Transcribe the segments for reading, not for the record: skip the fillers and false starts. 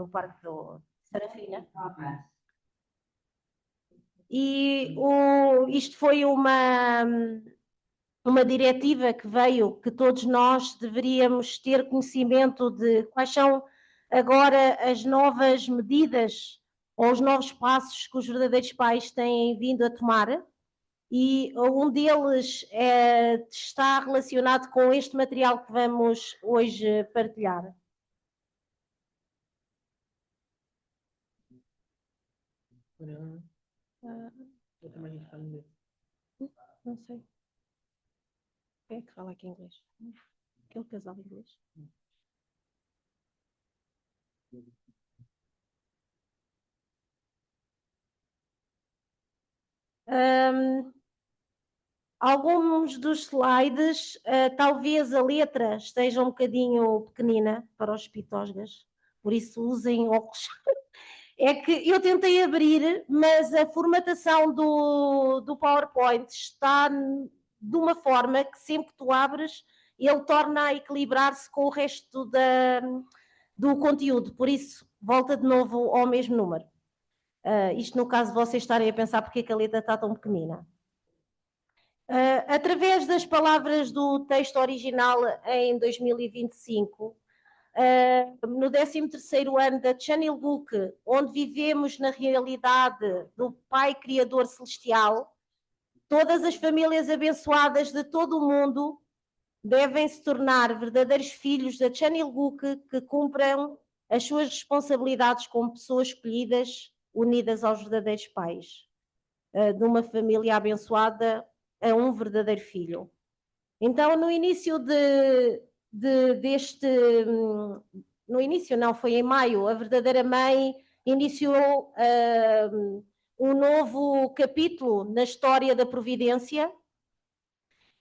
do Parque do Serafina. E isto foi uma diretiva que veio, que todos nós deveríamos ter conhecimento de quais são agora as novas medidas ou os novos passos que os verdadeiros pais têm vindo a tomar, e um deles está relacionado com este material que vamos hoje partilhar. Não sei. Quem é que fala aqui inglês? Aquele casal inglês. Alguns dos slides, talvez a letra esteja um bocadinho pequenina para os pitosgas, por isso usem óculos. É que eu tentei abrir, mas a formatação do PowerPoint está de uma forma que sempre que tu abres, ele torna a equilibrar-se com o resto do conteúdo, por isso volta de novo ao mesmo número. Isto no caso de vocês estarem a pensar porque é que a letra está tão pequenina. Através das palavras do texto original em 2025, no 13º ano da Channel Book, onde vivemos na realidade do Pai Criador Celestial, todas as famílias abençoadas de todo o mundo devem se tornar verdadeiros filhos da Channel Book que cumpram as suas responsabilidades como pessoas escolhidas, unidas aos verdadeiros pais, de uma família abençoada a um verdadeiro filho. Então, no início no início não, foi em maio, a verdadeira mãe iniciou um novo capítulo na história da providência,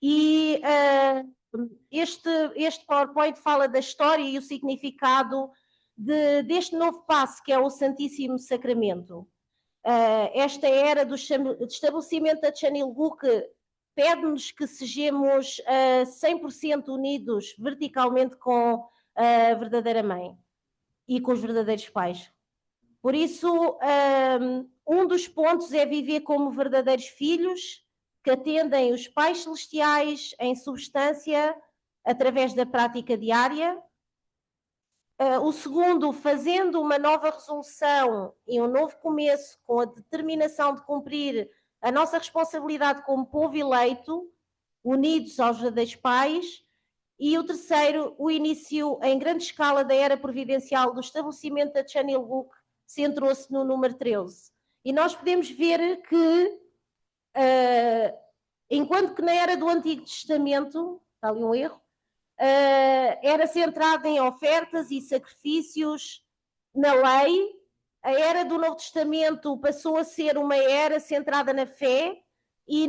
e este PowerPoint fala da história e o significado deste novo passo, que é o Santíssimo Sacramento. Esta era do estabelecimento da Channel Book pede-nos que sejamos 100% unidos verticalmente com a verdadeira mãe e com os verdadeiros pais. Por isso, um dos pontos é viver como verdadeiros filhos que atendem os pais celestiais em substância através da prática diária. O segundo, fazendo uma nova resolução e um novo começo com a determinação de cumprir a nossa responsabilidade como povo eleito, unidos aos verdadeiros pais. E o terceiro, o início em grande escala da era providencial do estabelecimento da Channel Book centrou-se no número 13. E nós podemos ver que, enquanto que na era do Antigo Testamento, está ali um erro, era centrada em ofertas e sacrifícios na lei, a era do Novo Testamento passou a ser uma era centrada na fé e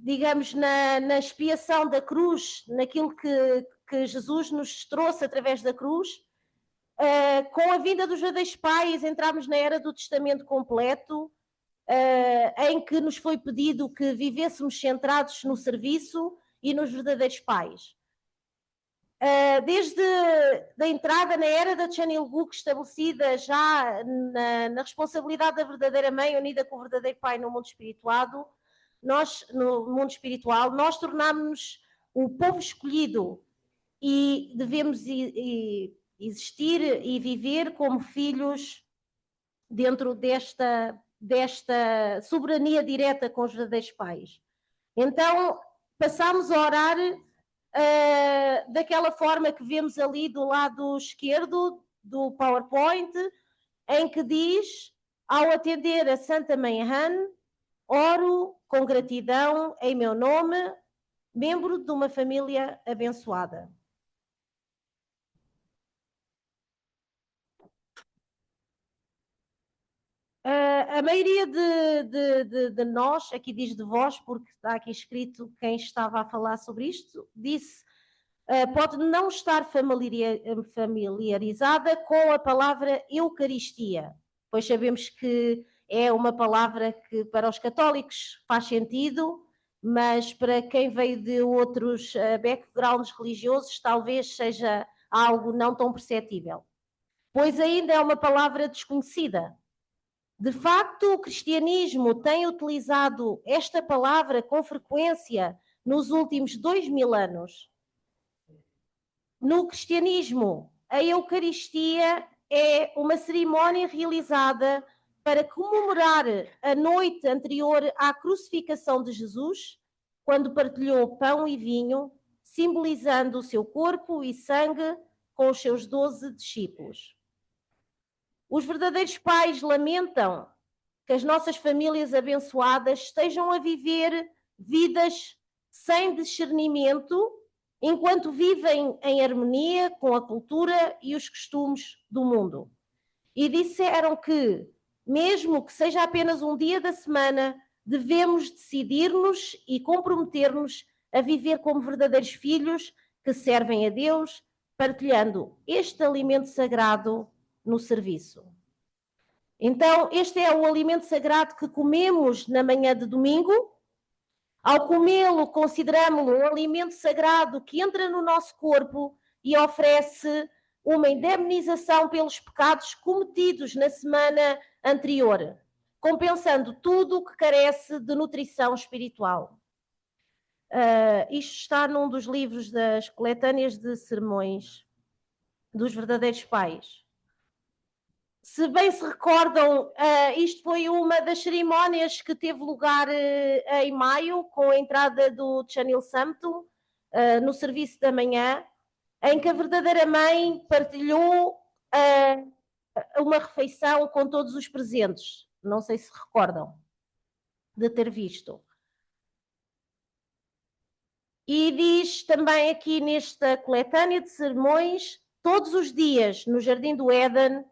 digamos, na expiação da cruz, naquilo que Jesus nos trouxe através da cruz. Com a vinda dos verdadeiros pais, entramos na era do testamento completo, em que nos foi pedido que vivêssemos centrados no serviço e nos verdadeiros pais. Desde a entrada na era da Channel Book, estabelecida já na responsabilidade da verdadeira mãe unida com o verdadeiro pai no mundo espiritual, nós tornámos-nos o povo escolhido e devemos existir e viver como filhos dentro desta soberania direta com os verdadeiros pais. Então, passámos a orar daquela forma que vemos ali do lado esquerdo do PowerPoint, em que diz, ao atender a Santa Mãe Han, oro com gratidão em meu nome, membro de uma família abençoada. A maioria de nós, aqui diz de vós, porque está aqui escrito quem estava a falar sobre isto, disse, pode não estar familiarizada com a palavra Eucaristia, pois sabemos que é uma palavra que para os católicos faz sentido, mas para quem veio de outros backgrounds religiosos talvez seja algo não tão perceptível, pois ainda é uma palavra desconhecida. De facto, o cristianismo tem utilizado esta palavra com frequência nos últimos 2000 anos. No cristianismo, a Eucaristia é uma cerimónia realizada para comemorar a noite anterior à crucificação de Jesus, quando partilhou pão e vinho, simbolizando o seu corpo e sangue com os seus 12 discípulos. Os verdadeiros pais lamentam que as nossas famílias abençoadas estejam a viver vidas sem discernimento, enquanto vivem em harmonia com a cultura e os costumes do mundo. E disseram que, mesmo que seja apenas um dia da semana, devemos decidir-nos e comprometer-nos a viver como verdadeiros filhos que servem a Deus, partilhando este alimento sagrado no serviço. Então, este é o alimento sagrado que comemos na manhã de domingo. Ao comê-lo, consideramos-lo um alimento sagrado que entra no nosso corpo e oferece uma indemnização pelos pecados cometidos na semana anterior, compensando tudo o que carece de nutrição espiritual. Isto está num dos livros das coletâneas de sermões dos verdadeiros pais. Se bem se recordam, isto foi uma das cerimónias que teve lugar em maio, com a entrada do Chanil Samtu, no serviço da manhã, em que a verdadeira mãe partilhou uma refeição com todos os presentes. Não sei se recordam de ter visto. E diz também aqui nesta coletânea de sermões, todos os dias no Jardim do Éden,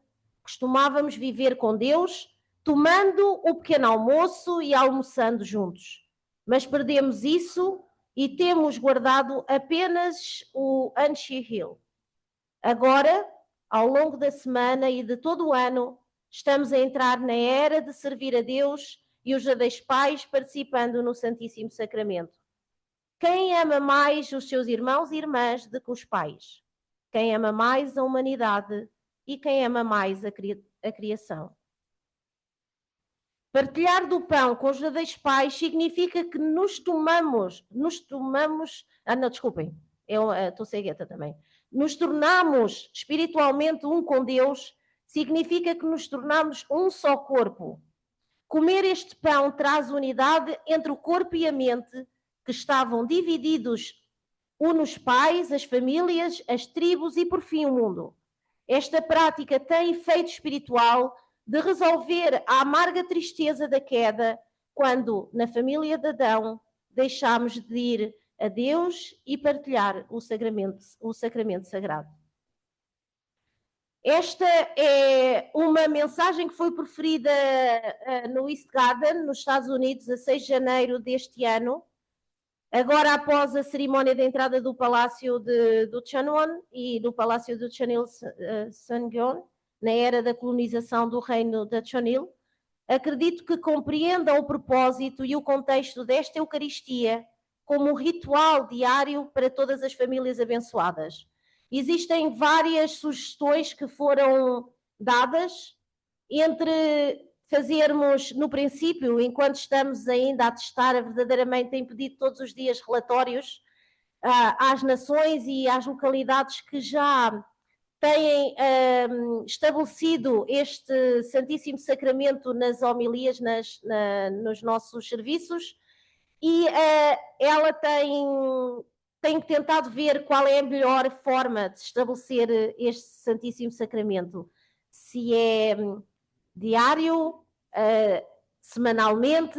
costumávamos viver com Deus, tomando o pequeno almoço e almoçando juntos. Mas perdemos isso e temos guardado apenas o Anshi Hill. Agora, ao longo da semana e de todo o ano, estamos a entrar na era de servir a Deus e os verdadeiros pais participando no Santíssimo Sacramento. Quem ama mais os seus irmãos e irmãs do que os pais? Quem ama mais a humanidade e quem ama mais a criação? Partilhar do pão com os verdadeiros pais significa que nos tomamos, desculpem, eu estou cegueta também. Nos tornamos espiritualmente um com Deus, significa que nos tornamos um só corpo. Comer este pão traz unidade entre o corpo e a mente, que estavam divididos, une os pais, as famílias, as tribos e, por fim, o mundo. Esta prática tem efeito espiritual de resolver a amarga tristeza da queda, quando, na família de Adão, deixámos de ir a Deus e partilhar o sacramento sagrado. Esta é uma mensagem que foi proferida no East Garden, nos Estados Unidos, a 6 de janeiro deste ano, agora após a cerimónia de entrada do Palácio do Chunwon e do Palácio do Chanil Sangyeon, na era da colonização do reino da Chonil. Acredito que compreendam o propósito e o contexto desta Eucaristia como um ritual diário para todas as famílias abençoadas. Existem várias sugestões que foram dadas, entre fazermos, no princípio, enquanto estamos ainda a testar, a verdadeira mãe tem pedido todos os dias relatórios às nações e às localidades que já têm estabelecido este Santíssimo Sacramento nas homilias, nos nossos serviços, e ela tem tentado ver qual é a melhor forma de estabelecer este Santíssimo Sacramento. Se é diário, semanalmente,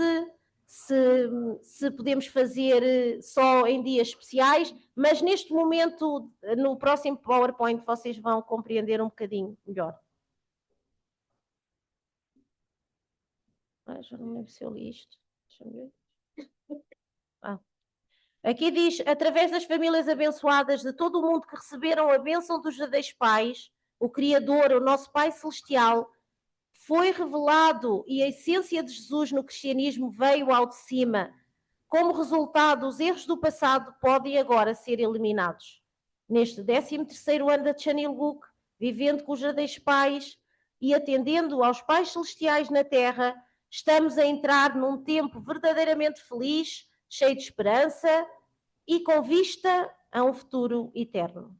se podemos fazer só em dias especiais, mas neste momento, no próximo PowerPoint, vocês vão compreender um bocadinho melhor. Já não lembro se eu li isto. Deixa-me ver. Aqui diz, através das famílias abençoadas de todo o mundo que receberam a bênção dos verdadeiros pais, o Criador, o nosso Pai Celestial, foi revelado e a essência de Jesus no cristianismo veio ao de cima. Como resultado, os erros do passado podem agora ser eliminados. neste 13º ano da Chanilguk, vivendo com os verdadeiros pais e atendendo aos pais celestiais na Terra, estamos a entrar num tempo verdadeiramente feliz, cheio de esperança e com vista a um futuro eterno.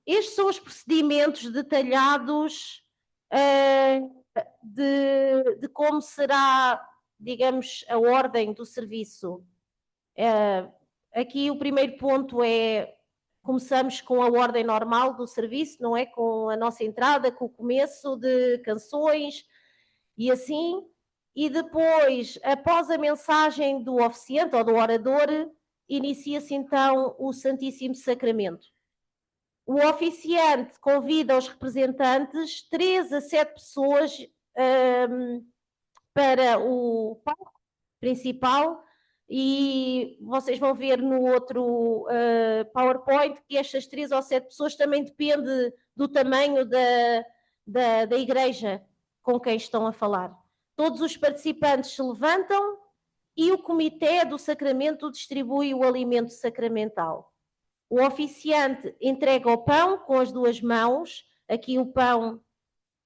Estes são os procedimentos detalhados de como será, digamos, a ordem do serviço. Aqui o primeiro ponto é, começamos com a ordem normal do serviço, não é? Com a nossa entrada, com o começo de canções e assim, e depois, após a mensagem do oficiante ou do orador, inicia-se então o Santíssimo Sacramento. O oficiante convida os representantes, 3 a 7 pessoas, para o palco principal, e vocês vão ver no outro PowerPoint que estas 3 ou 7 pessoas também depende do tamanho da igreja com quem estão a falar. Todos os participantes se levantam e o comitê do sacramento distribui o alimento sacramental. O oficiante entrega o pão com as 2 mãos. Aqui o pão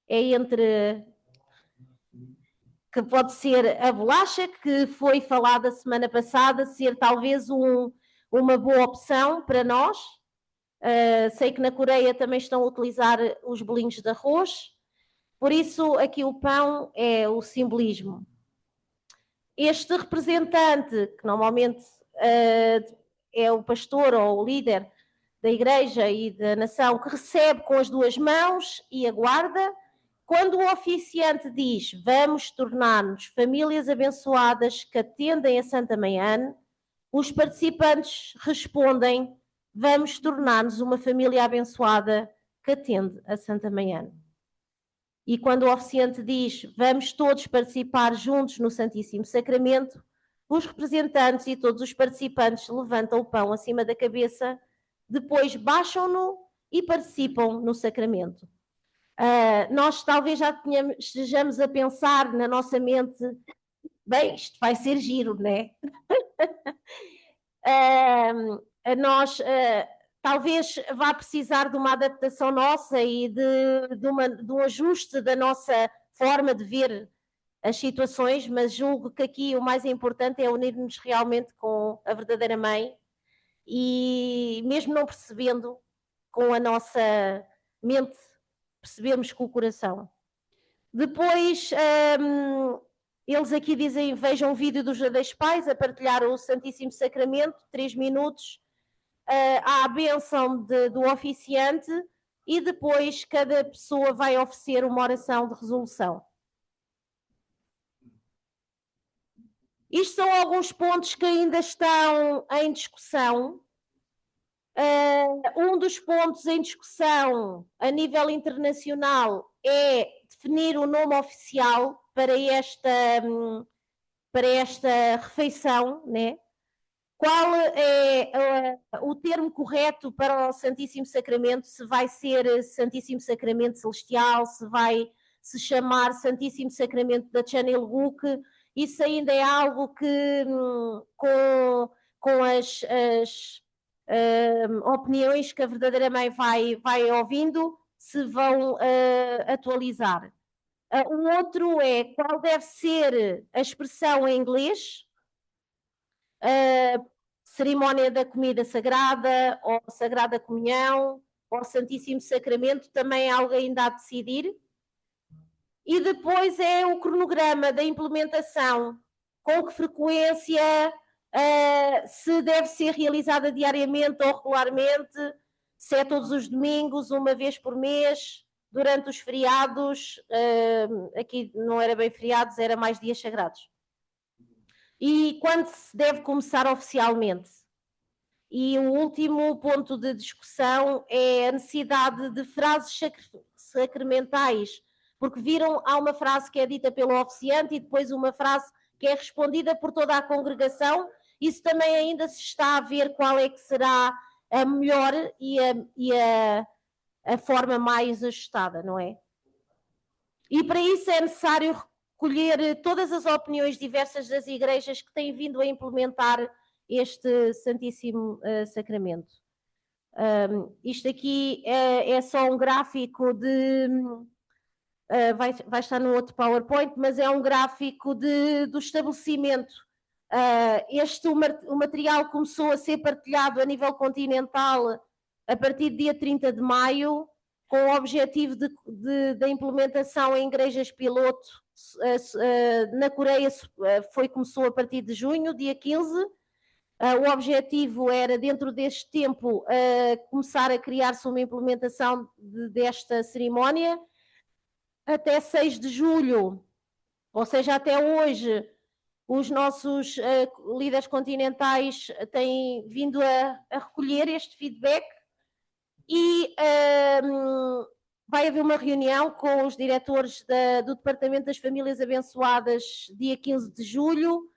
é que pode ser a bolacha, que foi falada a semana passada, ser talvez uma boa opção para nós. Sei que na Coreia também estão a utilizar os bolinhos de arroz. Por isso, aqui o pão é o simbolismo. Este representante, que normalmente é o pastor ou o líder da igreja e da nação, que recebe com as 2 mãos e aguarda. Quando o oficiante diz, vamos tornar-nos famílias abençoadas que atendem a Santa Mãe Anne, os participantes respondem, vamos tornar-nos uma família abençoada que atende a Santa Mãe Anne. E quando o oficiante diz, vamos todos participar juntos no Santíssimo Sacramento, os representantes e todos os participantes levantam o pão acima da cabeça, depois baixam-no e participam no sacramento. Nós talvez já estejamos a pensar na nossa mente, bem, isto vai ser giro, não é? Nós talvez vá precisar de uma adaptação nossa e de um ajuste da nossa forma de ver as situações, mas julgo que aqui o mais importante é unir-nos realmente com a verdadeira mãe e mesmo não percebendo com a nossa mente, percebemos com o coração. Depois, eles aqui dizem, vejam um vídeo dos verdadeiros pais a partilhar o Santíssimo Sacramento, 3 minutos, há a bênção do oficiante e depois cada pessoa vai oferecer uma oração de resolução. Isto são alguns pontos que ainda estão em discussão. Um dos pontos em discussão a nível internacional é definir o nome oficial para esta refeição, né? Qual é o termo correto para o Santíssimo Sacramento? Se vai ser Santíssimo Sacramento Celestial, se vai se chamar Santíssimo Sacramento da Chanilguk, isso ainda é algo que com as opiniões que a verdadeira mãe vai ouvindo se vão atualizar. O outro é qual deve ser a expressão em inglês, cerimónia da comida sagrada, ou Sagrada Comunhão, ou Santíssimo Sacramento, também é algo ainda a decidir. E depois é o cronograma da implementação, com que frequência, se deve ser realizada diariamente ou regularmente, se é todos os domingos, uma vez por mês, durante os feriados, aqui não era bem feriados, era mais dias sagrados. E quando se deve começar oficialmente? E o último ponto de discussão é a necessidade de frases sacramentais, porque viram, há uma frase que é dita pelo oficiante e depois uma frase que é respondida por toda a congregação. Isso também ainda se está a ver qual é que será a melhor e a forma mais ajustada, não é? E para isso é necessário recolher todas as opiniões diversas das igrejas que têm vindo a implementar este Santíssimo Sacramento. Isto aqui é só um gráfico de... vai estar no outro PowerPoint, mas é um gráfico do estabelecimento. O material começou a ser partilhado a nível continental a partir do dia 30 de maio, com o objetivo da implementação em igrejas piloto. Na Coreia começou a partir de junho, dia 15. O objetivo era, dentro deste tempo, começar a criar-se uma implementação desta cerimónia. Até 6 de julho, ou seja, até hoje, os nossos líderes continentais têm vindo a recolher este feedback e vai haver uma reunião com os diretores do Departamento das Famílias Abençoadas, dia 15 de julho,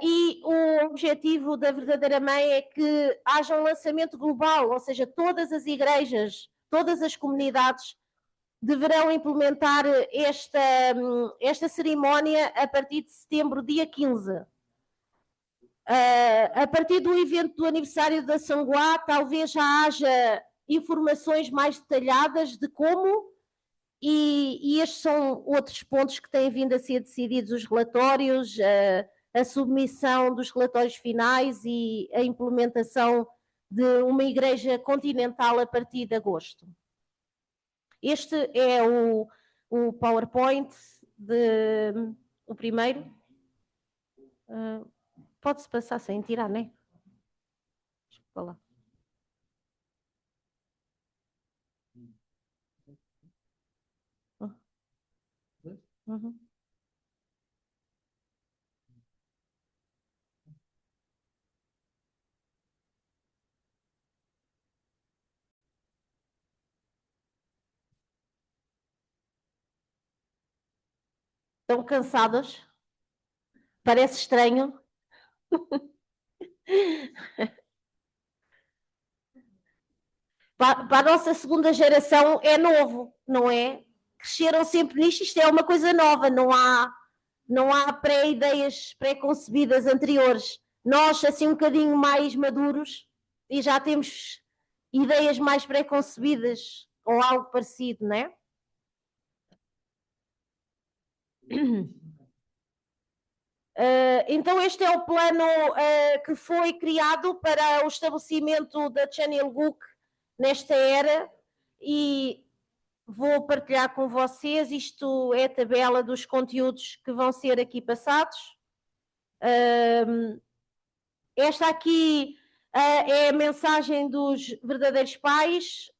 e o objetivo da Verdadeira Mãe é que haja um lançamento global, ou seja, todas as igrejas, todas as comunidades deverão implementar esta cerimónia a partir de setembro, dia 15. A partir do evento do aniversário da Sanguá, talvez já haja informações mais detalhadas de como, e estes são outros pontos que têm vindo a ser decididos, os relatórios, a submissão dos relatórios finais e a implementação de uma igreja continental a partir de agosto. Este é o PowerPoint, o primeiro. Pode-se passar sem tirar, não é? Desculpa lá. Uhum. Estão cansados? Parece estranho. Para a nossa segunda geração é novo, não é? Cresceram sempre nisto, isto é uma coisa nova, não há pré-ideias pré-concebidas anteriores. Nós, assim, um bocadinho mais maduros, e já temos ideias mais pré-concebidas, ou algo parecido, não é? Então este é o plano que foi criado para o estabelecimento da Channel Book nesta era, e vou partilhar com vocês. Isto é a tabela dos conteúdos que vão ser aqui passados. Esta aqui é a mensagem dos verdadeiros pais.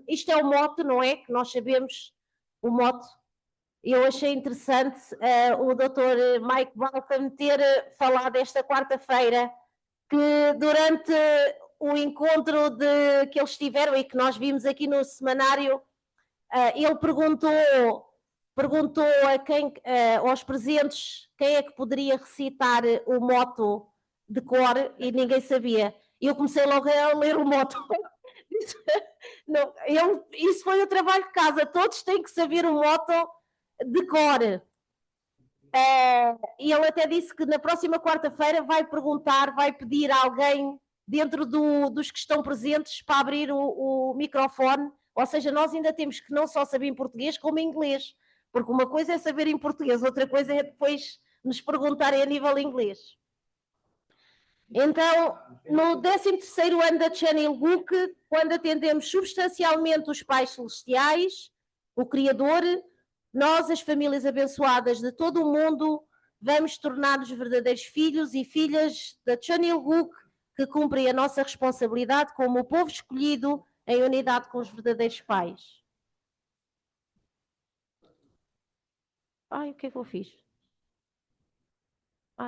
Isto é o mote, não é? Que nós sabemos o mote. Eu achei interessante o Dr. Mike Balcom ter falado esta quarta-feira que durante o encontro que eles tiveram e que nós vimos aqui no semanário, ele perguntou aos presentes quem é que poderia recitar o moto de cor e ninguém sabia. Eu comecei logo a ler o moto. Isso foi o trabalho de casa, todos têm que saber o moto de cor. E ele até disse que na próxima quarta-feira vai pedir a alguém dentro dos que estão presentes para abrir o microfone. Ou seja, nós ainda temos que não só saber em português como em inglês, porque uma coisa é saber em português, outra coisa é depois nos perguntarem a nível inglês. Então, no 13º ano da Channel Book, quando atendemos substancialmente os pais celestiais, o Criador, nós, as famílias abençoadas de todo o mundo, vamos tornar-nos verdadeiros filhos e filhas da Channel Book, que cumprem a nossa responsabilidade como o povo escolhido em unidade com os verdadeiros pais. Ai, o que é que eu fiz?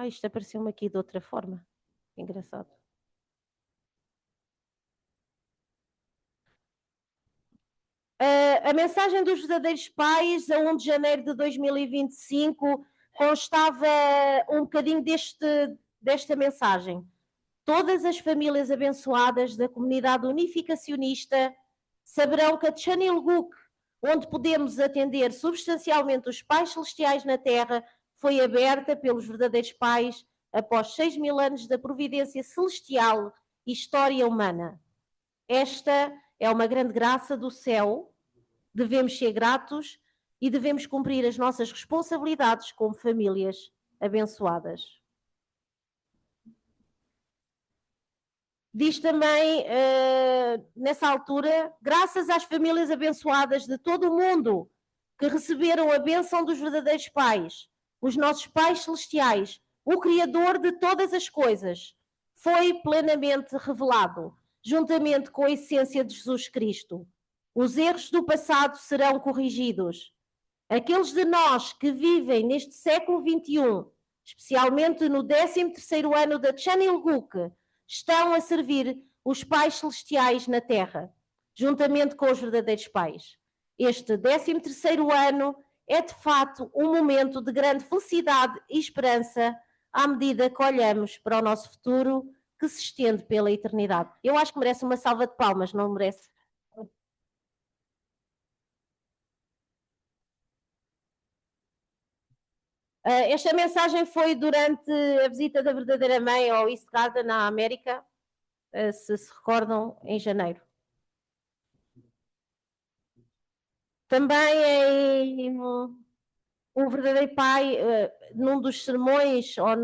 Isto apareceu-me aqui de outra forma. Engraçado. A mensagem dos verdadeiros pais, a 1 de janeiro de 2025, constava um bocadinho desta mensagem. Todas as famílias abençoadas da comunidade unificacionista saberão que a Channel Book, onde podemos atender substancialmente os pais celestiais na Terra, foi aberta pelos verdadeiros pais após 6.000 anos da providência celestial e história humana. Esta é uma grande graça do céu, devemos ser gratos e devemos cumprir as nossas responsabilidades como famílias abençoadas. Diz também, nessa altura, graças às famílias abençoadas de todo o mundo que receberam a bênção dos verdadeiros pais, os nossos pais celestiais, o Criador de todas as coisas, foi plenamente revelado, juntamente com a essência de Jesus Cristo. Os erros do passado serão corrigidos. Aqueles de nós que vivem neste século XXI, especialmente no 13º ano da Chanilguk, estão a servir os pais celestiais na Terra, juntamente com os verdadeiros pais. Este 13º ano é de fato um momento de grande felicidade e esperança à medida que olhamos para o nosso futuro que se estende pela eternidade. Eu acho que merece uma salva de palmas, não merece? Esta mensagem foi durante a visita da verdadeira mãe ao East Garden, na América, se recordam, em janeiro. Também o verdadeiro pai, num dos sermões ou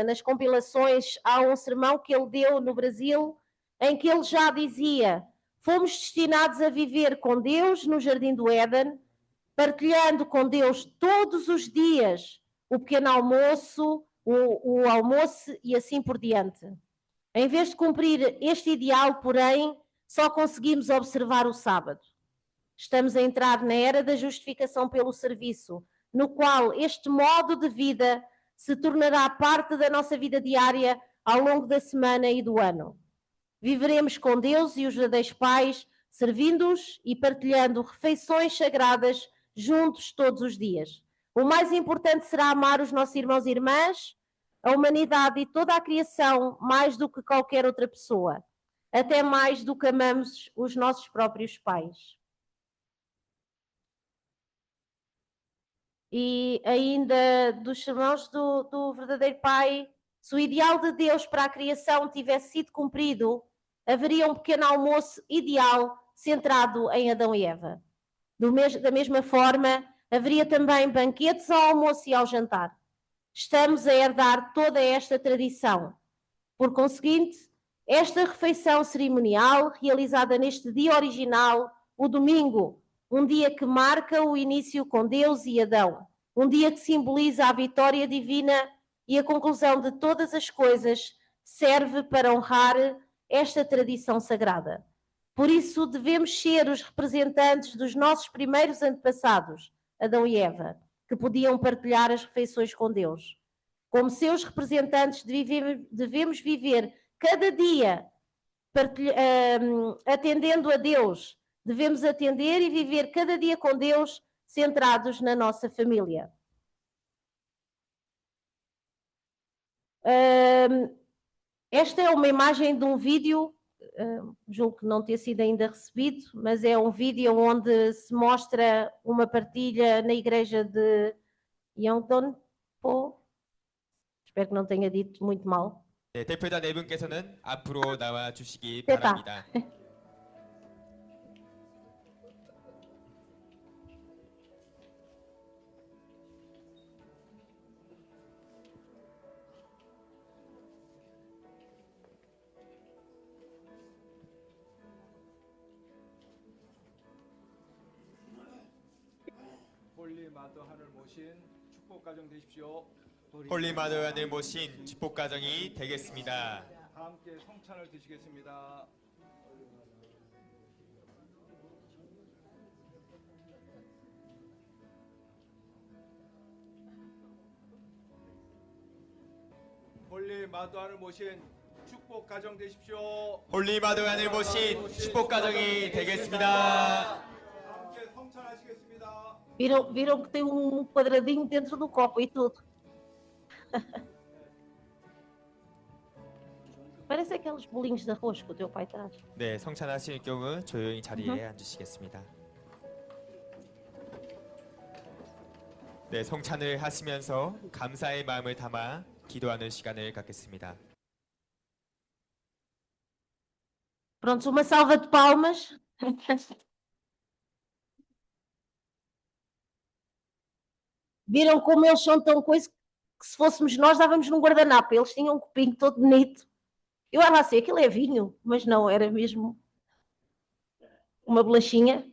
nas compilações, há um sermão que ele deu no Brasil em que ele já dizia: fomos destinados a viver com Deus no Jardim do Éden, partilhando com Deus todos os dias o pequeno almoço, o almoço e assim por diante. Em vez de cumprir este ideal, porém, só conseguimos observar o sábado. Estamos a entrar na era da justificação pelo serviço, no qual este modo de vida se tornará parte da nossa vida diária ao longo da semana e do ano. Viveremos com Deus e os verdadeiros pais, servindo-os e partilhando refeições sagradas juntos todos os dias. O mais importante será amar os nossos irmãos e irmãs, a humanidade e toda a criação mais do que qualquer outra pessoa, até mais do que amamos os nossos próprios pais. E ainda dos sermões do verdadeiro Pai, se o ideal de Deus para a criação tivesse sido cumprido, haveria um pequeno almoço ideal centrado em Adão e Eva. Da mesma forma, haveria também banquetes ao almoço e ao jantar. Estamos a herdar toda esta tradição. Por conseguinte, esta refeição cerimonial, realizada neste dia original, o domingo, um dia que marca o início com Deus e Adão, um dia que simboliza a vitória divina e a conclusão de todas as coisas, serve para honrar esta tradição sagrada. Por isso, devemos ser os representantes dos nossos primeiros antepassados, Adão e Eva, que podiam partilhar as refeições com Deus. Como seus representantes, devemos viver cada dia atendendo a Deus. Devemos atender e viver cada dia com Deus, centrados na nossa família. Esta é uma imagem de um vídeo, julgo que não ter sido ainda recebido, mas é um vídeo onde se mostra uma partilha na igreja de Yeongdonpo. Espero que não tenha dito muito mal. 네, 대표자 네 분께서는 앞으로 나와 주시기 바랍니다. 홀리 마더 하늘 모신 축복 가정 되십시오. 홀리 마더안을 모신 축복 가정이 되겠습니다. 다 함께 성찬을 드시겠습니다. 홀리 마더 하늘 모신 축복 가정 되십시오. 홀리 마더안을 모신 축복 가정이 되겠습니다. 함께 성찬하시겠습니다. Viram que tem um quadradinho dentro do copo e tudo. Parece aqueles bolinhos de arroz que o teu pai traz. 네, 성찬하실 경우 조용히 자리에 앉으시겠습니다. 네, 성찬을 하시면서 감사의 마음을 담아 기도하는 시간을 갖겠습니다. Prontos, uma salva de palmas. Viram como eles são tão coisa que se fôssemos nós dávamos num guardanapo. Eles tinham um copinho todo bonito. Eu era assim, aquilo é vinho, mas não, era mesmo uma bolachinha.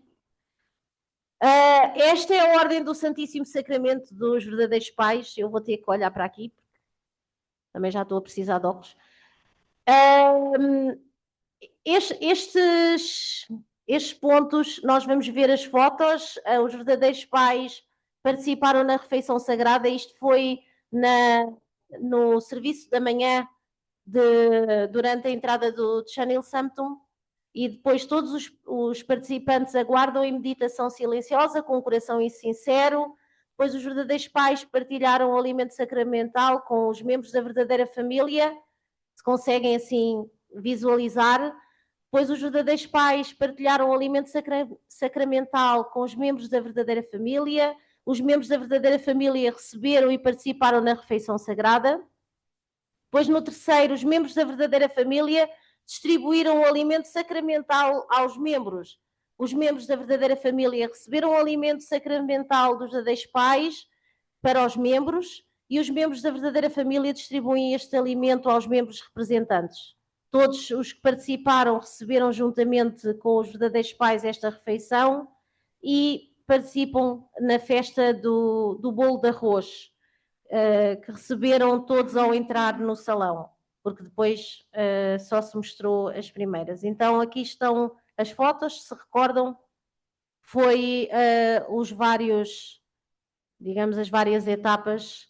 Esta é a ordem do Santíssimo Sacramento dos verdadeiros pais. Eu vou ter que olhar para aqui, porque também já estou a precisar de óculos. Estes pontos, nós vamos ver as fotos. Os verdadeiros pais participaram na refeição sagrada. Isto foi no serviço da manhã durante a entrada do Chanel Sanctum. E depois todos os participantes aguardam em meditação silenciosa, com o coração sincero. Depois os verdadeiros pais partilharam o alimento sacramental com os membros da verdadeira família, se conseguem assim visualizar. Depois os verdadeiros pais partilharam o alimento sacramental com os membros da verdadeira família. Os membros da verdadeira família receberam e participaram na refeição sagrada. Depois, no terceiro, os membros da verdadeira família distribuíram o alimento sacramental aos membros. Os membros da verdadeira família receberam o alimento sacramental dos verdadeiros pais para os membros e os membros da verdadeira família distribuem este alimento aos membros representantes. Todos os que participaram receberam juntamente com os verdadeiros pais esta refeição e participam na festa do bolo de arroz, que receberam todos ao entrar no salão, porque depois só se mostrou as primeiras. Então aqui estão as fotos, se recordam, foi os vários, digamos, as várias etapas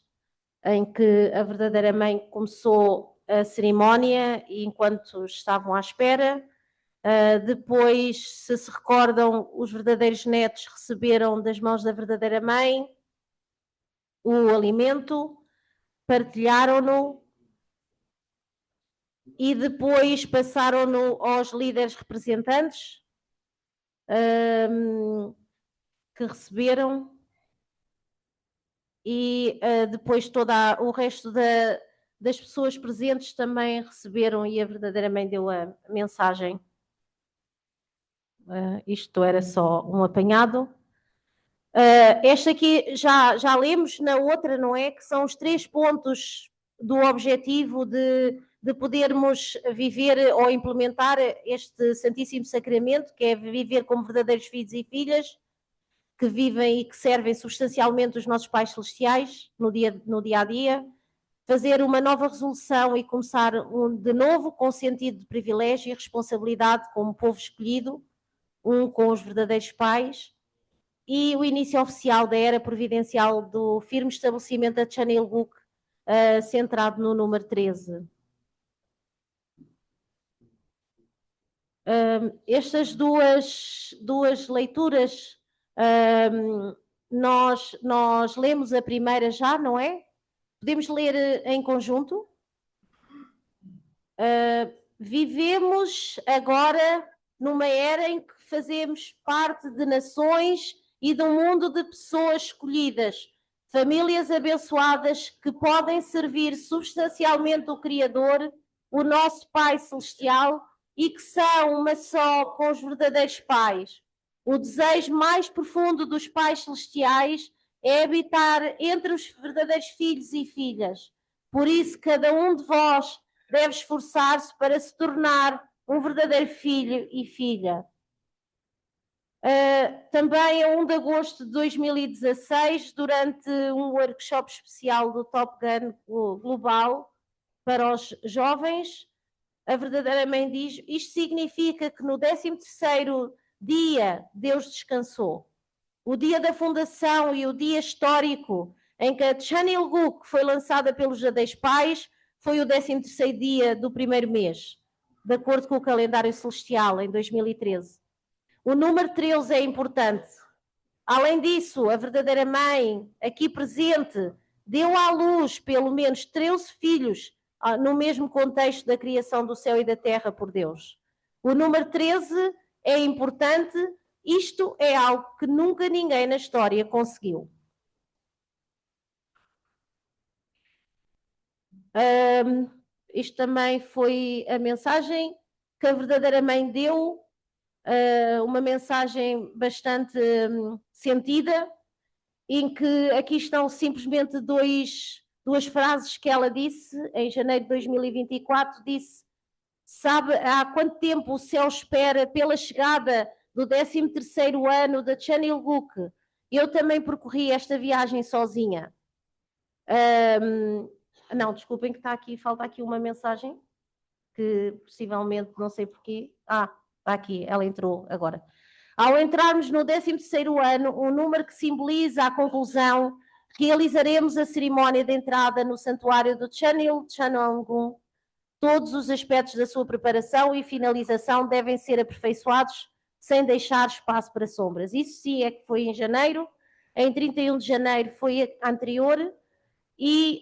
em que a verdadeira mãe começou a cerimónia e enquanto estavam à espera. Depois, se recordam, os verdadeiros netos receberam das mãos da verdadeira mãe o alimento, partilharam-no e depois passaram-no aos líderes representantes que receberam e depois todo o resto das pessoas presentes também receberam e a verdadeira mãe deu a mensagem. Isto era só um apanhado. Esta aqui já lemos na outra, não é? Que são os 3 pontos do objetivo de podermos viver ou implementar este Santíssimo Sacramento, que é viver como verdadeiros filhos e filhas, que vivem e que servem substancialmente os nossos pais celestiais no dia a dia, fazer uma nova resolução e começar de novo com sentido de privilégio e responsabilidade como povo escolhido, com os verdadeiros pais, e o início oficial da era providencial do firme estabelecimento da Chanel Book, centrado no número 13. Estas duas leituras, nós lemos a primeira já, não é? Podemos ler em conjunto? Vivemos agora numa era em que fazemos parte de nações e de um mundo de pessoas escolhidas, famílias abençoadas que podem servir substancialmente o Criador, o nosso Pai Celestial, e que são uma só com os verdadeiros pais. O desejo mais profundo dos pais celestiais é habitar entre os verdadeiros filhos e filhas. Por isso, cada um de vós deve esforçar-se para se tornar um verdadeiro filho e filha. Também a 1 de agosto de 2016, durante um workshop especial do Top Gun Global para os jovens, a verdadeira mãe diz: isto significa que no 13º dia Deus descansou. O dia da fundação e o dia histórico em que a Chanel Book foi lançada pelos verdadeiros pais foi o 13º dia do primeiro mês, de acordo com o calendário celestial, em 2013. O número 13 é importante. Além disso, a verdadeira mãe, aqui presente, deu à luz pelo menos 13 filhos no mesmo contexto da criação do céu e da terra por Deus. O número 13 é importante. Isto é algo que nunca ninguém na história conseguiu. Isto também foi a mensagem que a verdadeira mãe deu, uma mensagem bastante sentida, em que aqui estão simplesmente duas frases que ela disse em janeiro de 2024, disse: sabe há quanto tempo o céu espera pela chegada do 13º ano da Chan Il-guk? Eu também percorri esta viagem sozinha. Não, desculpem que falta aqui uma mensagem, que possivelmente, não sei porquê. Está aqui, ela entrou agora. Ao entrarmos no 13º ano, um número que simboliza a conclusão, realizaremos a cerimónia de entrada no santuário do Chanil Chanongun. Todos os aspectos da sua preparação e finalização devem ser aperfeiçoados sem deixar espaço para sombras. Isso sim é que foi em janeiro, em 31 de janeiro foi a anterior, e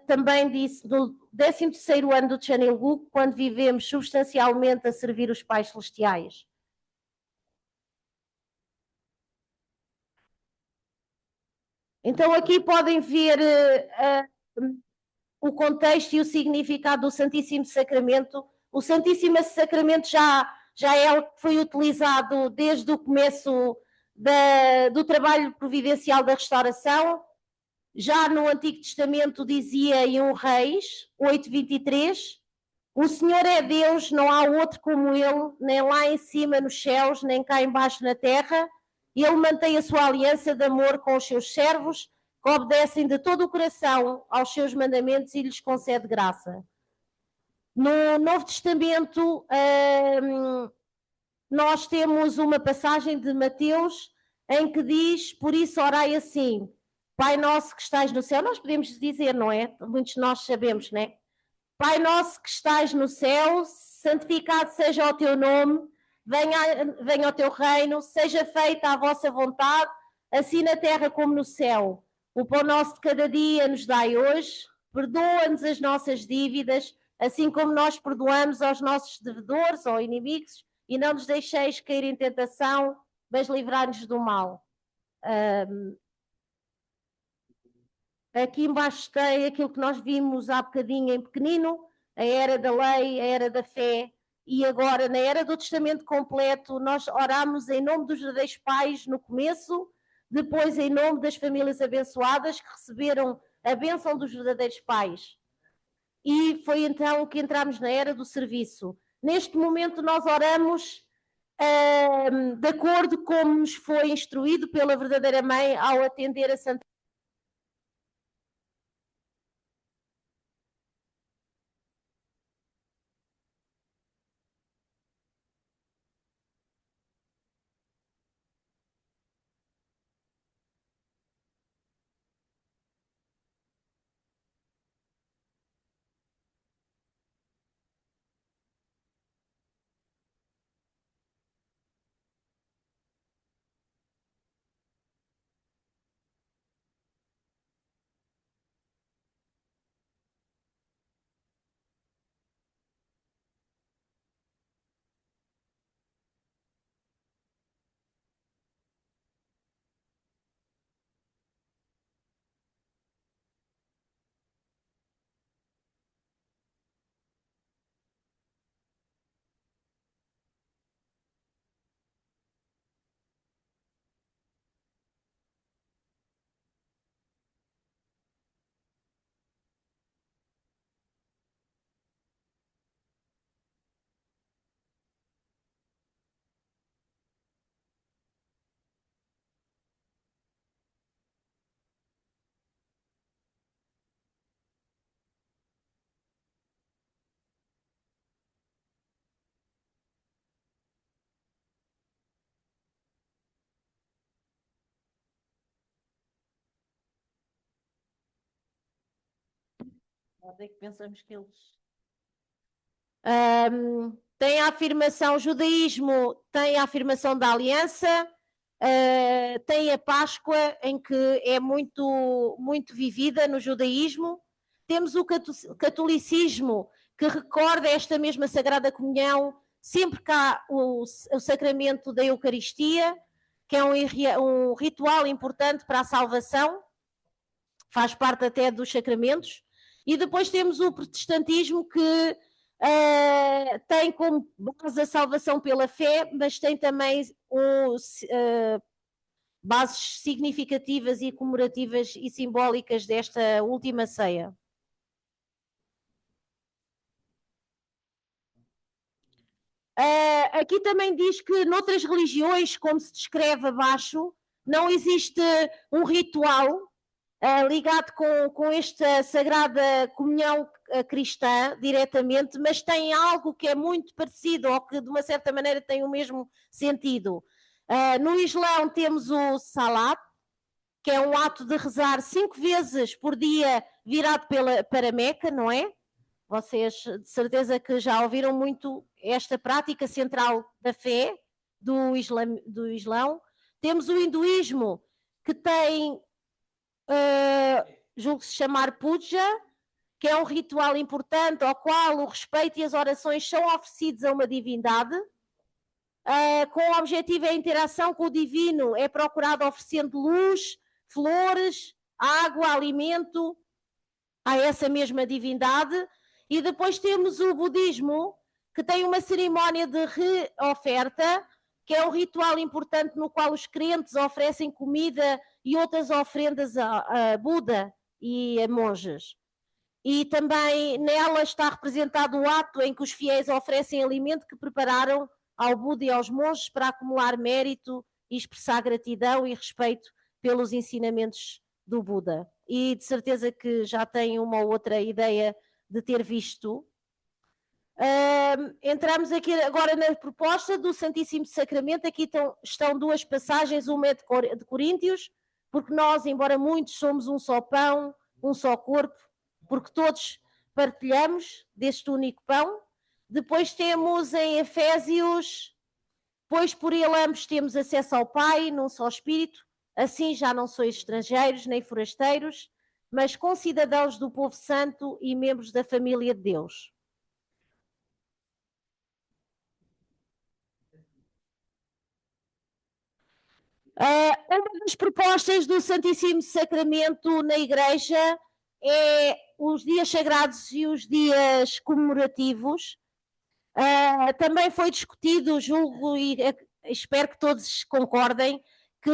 também disse no 13º ano do Chan Il-guk, quando vivemos substancialmente a servir os pais celestiais. Então aqui podem ver o contexto e o significado do Santíssimo Sacramento. O Santíssimo Sacramento foi utilizado desde o começo do trabalho providencial da restauração. Já no Antigo Testamento dizia em 1 Reis 8:23, o Senhor é Deus, não há outro como Ele, nem lá em cima nos céus, nem cá embaixo na terra. Ele mantém a sua aliança de amor com os seus servos, que obedecem de todo o coração aos seus mandamentos e lhes concede graça. No Novo Testamento, nós temos uma passagem de Mateus em que diz: por isso orai assim, Pai nosso que estais no céu. Nós podemos dizer, não é? Muitos de nós sabemos, não é? Pai nosso que estais no céu, santificado seja o teu nome, venha o teu reino, seja feita a vossa vontade, assim na terra como no céu. O pão nosso de cada dia nos dai hoje, perdoa-nos as nossas dívidas, assim como nós perdoamos aos nossos devedores ou inimigos, e não nos deixeis cair em tentação, mas livrai-nos do mal. Aqui embaixo tem aquilo que nós vimos há bocadinho em pequenino, a era da lei, a era da fé, e agora na era do testamento completo nós oramos em nome dos verdadeiros pais no começo, depois em nome das famílias abençoadas que receberam a bênção dos verdadeiros pais. E foi então que entramos na era do serviço. Neste momento nós oramos de acordo como nos foi instruído pela verdadeira mãe ao atender a Santa. É que pensamos que eles tem a afirmação, o judaísmo tem a afirmação da aliança, tem a Páscoa, em que é muito, muito vivida no judaísmo. Temos o catolicismo, que recorda esta mesma Sagrada Comunhão, sempre que há o sacramento da Eucaristia, que é um ritual importante para a salvação, faz parte até dos sacramentos. E depois temos o protestantismo, que tem como base a salvação pela fé, mas tem também bases significativas e comemorativas e simbólicas desta última ceia. Aqui também diz que noutras religiões, como se descreve abaixo, não existe um ritual ligado com esta sagrada comunhão cristã diretamente, mas tem algo que é muito parecido ou que de uma certa maneira tem o mesmo sentido. No Islão temos o Salat, que é um ato de rezar 5 vezes por dia virado para Meca, não é? Vocês de certeza que já ouviram muito esta prática central da fé do Islão. Temos o hinduísmo, que tem, julgo-se chamar puja, que é um ritual importante ao qual o respeito e as orações são oferecidos a uma divindade. Com o objetivo a interação com o divino é procurado oferecendo luz, flores, água, alimento a essa mesma divindade. E depois temos o budismo, que tem uma cerimónia de reoferta, que é um ritual importante no qual os crentes oferecem comida e outras oferendas a Buda e a monges. E também nela está representado o ato em que os fiéis oferecem alimento que prepararam ao Buda e aos monges para acumular mérito e expressar gratidão e respeito pelos ensinamentos do Buda. E de certeza que já têm uma ou outra ideia de ter visto. Entramos aqui agora na proposta do Santíssimo Sacramento. Aqui estão 2 passagens, uma é de Coríntios, porque nós, embora muitos, somos um só pão, um só corpo, porque todos partilhamos deste único pão. Depois temos em Efésios, pois por ele ambos temos acesso ao Pai, num só Espírito, assim já não sois estrangeiros nem forasteiros, mas concidadãos do povo santo e membros da família de Deus. Uma das propostas do Santíssimo Sacramento na Igreja é os dias sagrados e os dias comemorativos. Também foi discutido, julgo, e espero que todos concordem, que